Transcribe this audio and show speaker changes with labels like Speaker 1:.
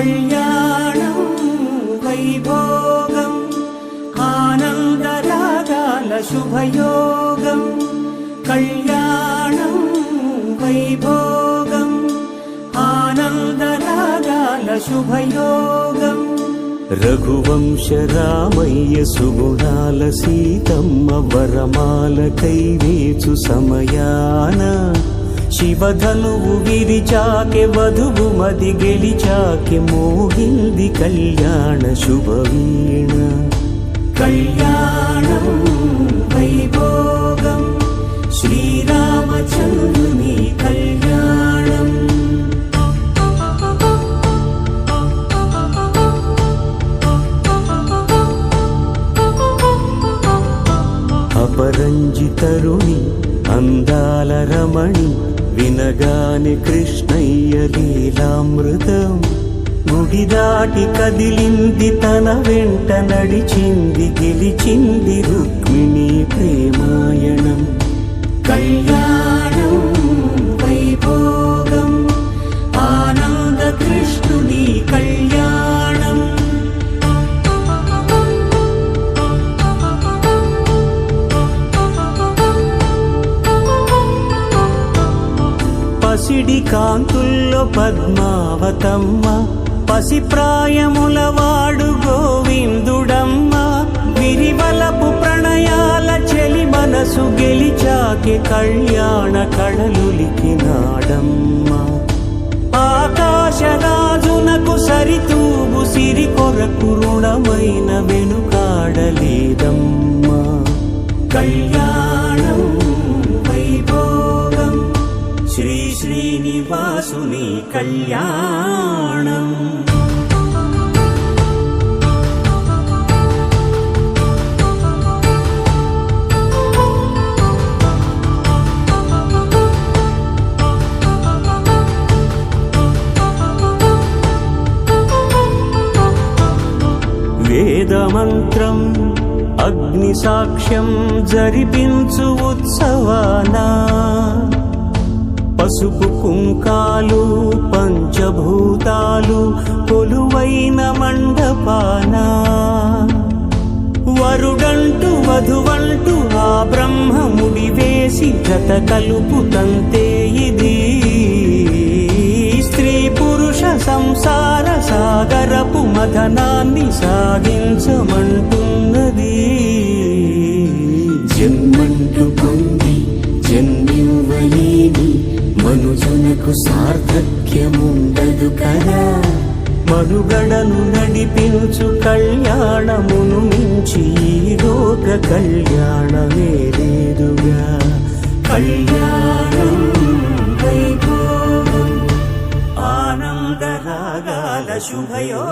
Speaker 1: కళ్యాణం వైభోగం ఆనందరాగాల శుభయోగం కళ్యాణం వైభోగం ఆనందరాగాల శుభయోగం రఘువంశ రామయ్య సుగుణాల సీతమ్మ వరమాల కైవేచు సమయాన శివధనువు విరిచాకె వధువు మది గెలిచాకె మోగింది కళ్యాణ శుభవీణ కళ్యాణం వైభోగం శ్రీరామచంద్రుని కళ్యాణం అపరంజి తరుణి అందాల రమణి వినగాని కృష్ణయ్య లీలామృతం గుడి దాటి కదిలింది తన వెంట నడిచింది గెలిచింది రుక్మిణి ప్రేమాయణం కళ్యాణం వైభోగం ఆనంద కృష్ణుని కళ్యాణం పసిడి కాంతుల్లో పద్మావతమ్మ పసిప్రాయముల వాడు గోవిందుడమ్మ విరివలపు ప్రణయాల చెలి మనసు గెలిచాకె కళ్యాణ కళలులికినాడమ్మ ఆకాశరాజునకు సరితూగు సిరి కొరకు రుణమైన వెనుకాడలేదమ్మా కళ్యాణం వైభోగం శ్రీ శ్రీనివాసుని కళ్యాణం వేదమంత్రం అగ్ని సాక్ష్యం జరిపించు ఉత్సవానా పసుపు కుంకాలు పంచభూతాలు కొలువైన మండపాన వరుడంటూ వధువంటూ ఆ బ్రహ్మముడి వేసి జత కలుపుతంతే ఇది స్త్రీ పురుష సంసార సాగరపు మథనాన్ని సాగించమంటున్నది జన్మంటూ పొంది జన్మివ్వలేని మనుజునకు సార్థక్యముండదు కదా మనుగడను నడిపించు కళ్యాణమును మించి ఈ లోక కళ్యాణమే లేదుగా కళ్యాణం వైభోగం ఆనందరాగాల శుభయో